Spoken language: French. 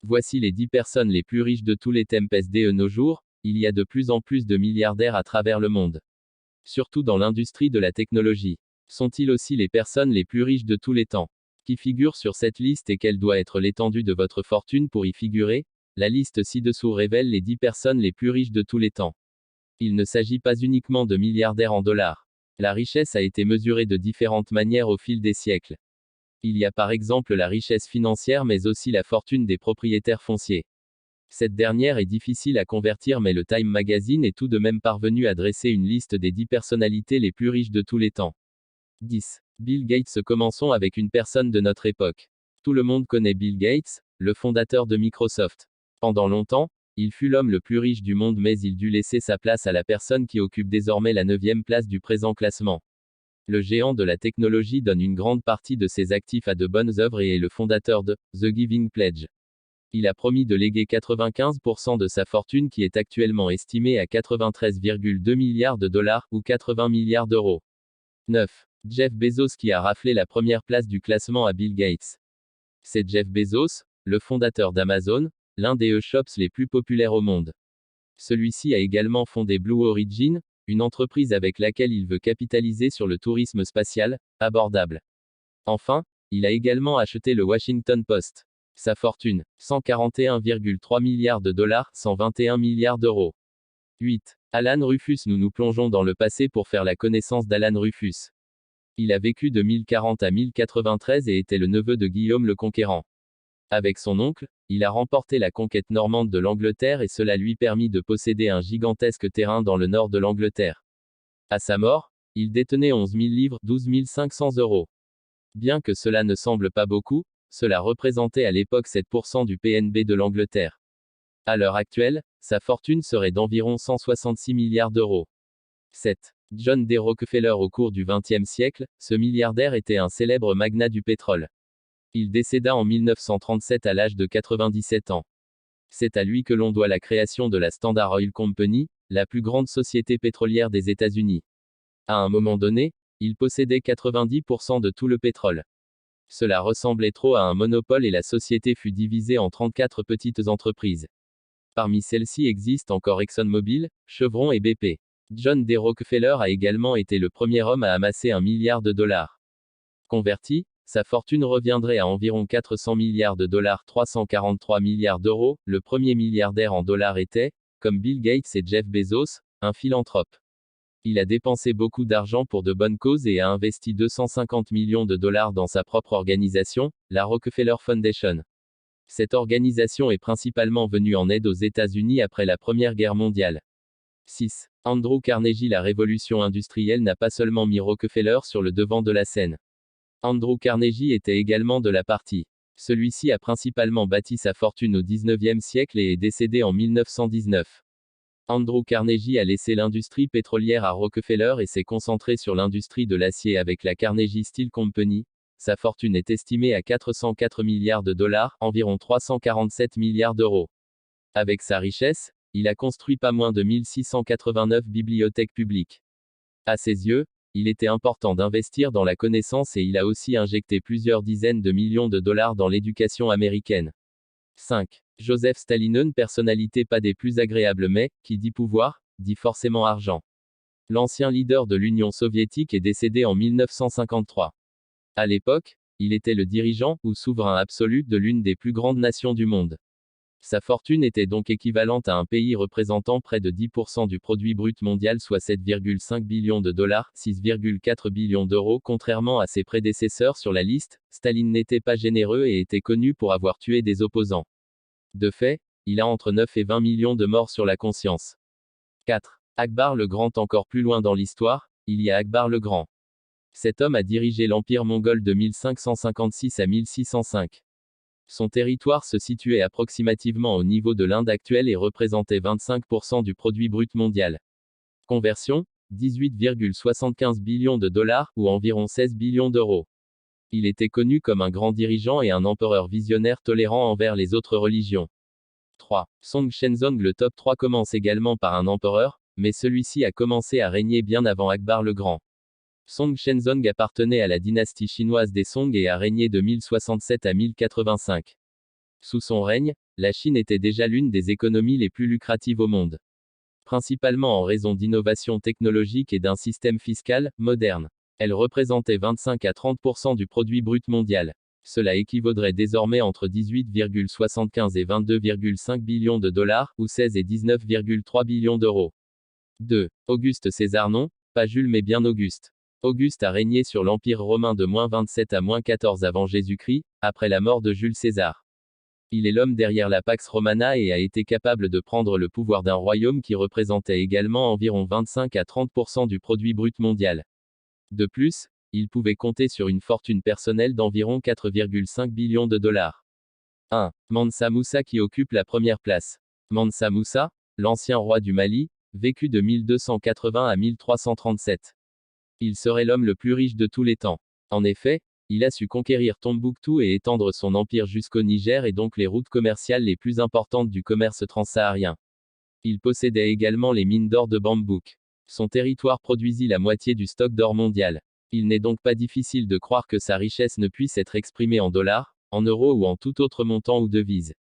Voici les 10 personnes les plus riches de tous les temps de nos jours. Il y a de plus en plus de milliardaires à travers le monde. Surtout dans l'industrie de la technologie. Sont-ils aussi les personnes les plus riches de tous les temps? Qui figurent sur cette liste et quelle doit être l'étendue de votre fortune pour y figurer? La liste ci-dessous révèle les 10 personnes les plus riches de tous les temps. Il ne s'agit pas uniquement de milliardaires en dollars. La richesse a été mesurée de différentes manières au fil des siècles. Il y a par exemple la richesse financière mais aussi la fortune des propriétaires fonciers. Cette dernière est difficile à convertir mais le Time Magazine est tout de même parvenu à dresser une liste des 10 personnalités les plus riches de tous les temps. 10. Bill Gates. Commençons avec une personne de notre époque. Tout le monde connaît Bill Gates, le fondateur de Microsoft. Pendant longtemps, il fut l'homme le plus riche du monde mais il dut laisser sa place à la personne qui occupe désormais la 9e place du présent classement. Le géant de la technologie donne une grande partie de ses actifs à de bonnes œuvres et est le fondateur de The Giving Pledge. Il a promis de léguer 95% de sa fortune qui est actuellement estimée à 93,2 milliards de dollars, ou 80 milliards d'euros. 9. Jeff Bezos qui a raflé la première place du classement à Bill Gates. C'est Jeff Bezos, le fondateur d'Amazon, l'un des e-shops les plus populaires au monde. Celui-ci a également fondé Blue Origin, une entreprise avec laquelle il veut capitaliser sur le tourisme spatial, abordable. Enfin, il a également acheté le Washington Post. Sa fortune, 141,3 milliards de dollars, 121 milliards d'euros. 8. Alan Rufus. Nous nous plongeons dans le passé pour faire la connaissance d'Alan Rufus. Il a vécu de 1040 à 1093 et était le neveu de Guillaume le Conquérant. Avec son oncle, il a remporté la conquête normande de l'Angleterre et cela lui permit de posséder un gigantesque terrain dans le nord de l'Angleterre. À sa mort, il détenait 11 000 livres, 12 500 euros. Bien que cela ne semble pas beaucoup, cela représentait à l'époque 7% du PNB de l'Angleterre. À l'heure actuelle, sa fortune serait d'environ 166 milliards d'euros. 7. John D. Rockefeller. Au cours du XXe siècle, ce milliardaire était un célèbre magnat du pétrole. Il décéda en 1937 à l'âge de 97 ans. C'est à lui que l'on doit la création de la Standard Oil Company, la plus grande société pétrolière des États-Unis. À un moment donné, il possédait 90% de tout le pétrole. Cela ressemblait trop à un monopole et la société fut divisée en 34 petites entreprises. Parmi celles-ci existent encore ExxonMobil, Chevron et BP. John D. Rockefeller a également été le premier homme à amasser 1 milliard de dollars. Converti, sa fortune reviendrait à environ 400 milliards de dollars, 343 milliards d'euros. Le premier milliardaire en dollars était, comme Bill Gates et Jeff Bezos, un philanthrope. Il a dépensé beaucoup d'argent pour de bonnes causes et a investi 250 millions de dollars dans sa propre organisation, la Rockefeller Foundation. Cette organisation est principalement venue en aide aux États-Unis après la Première Guerre mondiale. 6. Andrew Carnegie. La révolution industrielle n'a pas seulement mis Rockefeller sur le devant de la scène. Andrew Carnegie était également de la partie. Celui-ci a principalement bâti sa fortune au XIXe siècle et est décédé en 1919. Andrew Carnegie a laissé l'industrie pétrolière à Rockefeller et s'est concentré sur l'industrie de l'acier avec la Carnegie Steel Company. Sa fortune est estimée à 404 milliards de dollars, environ 347 milliards d'euros. Avec sa richesse, il a construit pas moins de 1689 bibliothèques publiques. À ses yeux, il était important d'investir dans la connaissance et il a aussi injecté plusieurs dizaines de millions de dollars dans l'éducation américaine. 5. Joseph Staline. Une personnalité pas des plus agréables mais, qui dit pouvoir, dit forcément argent. L'ancien leader de l'Union soviétique est décédé en 1953. À l'époque, il était le dirigeant, ou souverain absolu, de l'une des plus grandes nations du monde. Sa fortune était donc équivalente à un pays représentant près de 10% du produit brut mondial, soit 7,5 billions de dollars, 6,4 billions d'euros. Contrairement à ses prédécesseurs sur la liste, Staline n'était pas généreux et était connu pour avoir tué des opposants. De fait, il a entre 9 et 20 millions de morts sur la conscience. 4. Akbar le Grand. Encore plus loin dans l'histoire, il y a Akbar le Grand. Cet homme a dirigé l'empire mongol de 1556 à 1605. Son territoire se situait approximativement au niveau de l'Inde actuelle et représentait 25% du produit brut mondial. Conversion, 18,75 billions de dollars, ou environ 16 billions d'euros. Il était connu comme un grand dirigeant et un empereur visionnaire tolérant envers les autres religions. 3. Song Shenzong. Le top 3 commence également par un empereur, mais celui-ci a commencé à régner bien avant Akbar le Grand. Song Shenzong appartenait à la dynastie chinoise des Song et a régné de 1067 à 1085. Sous son règne, la Chine était déjà l'une des économies les plus lucratives au monde. Principalement en raison d'innovations technologiques et d'un système fiscal moderne. Elle représentait 25 à 30% du produit brut mondial. Cela équivaudrait désormais entre 18,75 et 22,5 billions de dollars, ou 16 et 19,3 billions d'euros. 2. Auguste César. Non, pas Jules mais bien Auguste. Auguste a régné sur l'Empire romain de -27 à -14 avant Jésus-Christ, après la mort de Jules César. Il est l'homme derrière la Pax Romana et a été capable de prendre le pouvoir d'un royaume qui représentait également environ 25 à 30% du produit brut mondial. De plus, il pouvait compter sur une fortune personnelle d'environ 4,5 billions de dollars. 1. Mansa Moussa qui occupe la première place. Mansa Moussa, l'ancien roi du Mali, vécut de 1280 à 1337. Il serait l'homme le plus riche de tous les temps. En effet, il a su conquérir Tombouctou et étendre son empire jusqu'au Niger et donc les routes commerciales les plus importantes du commerce transsaharien. Il possédait également les mines d'or de Bambouk. Son territoire produisit la moitié du stock d'or mondial. Il n'est donc pas difficile de croire que sa richesse ne puisse être exprimée en dollars, en euros ou en tout autre montant ou devise.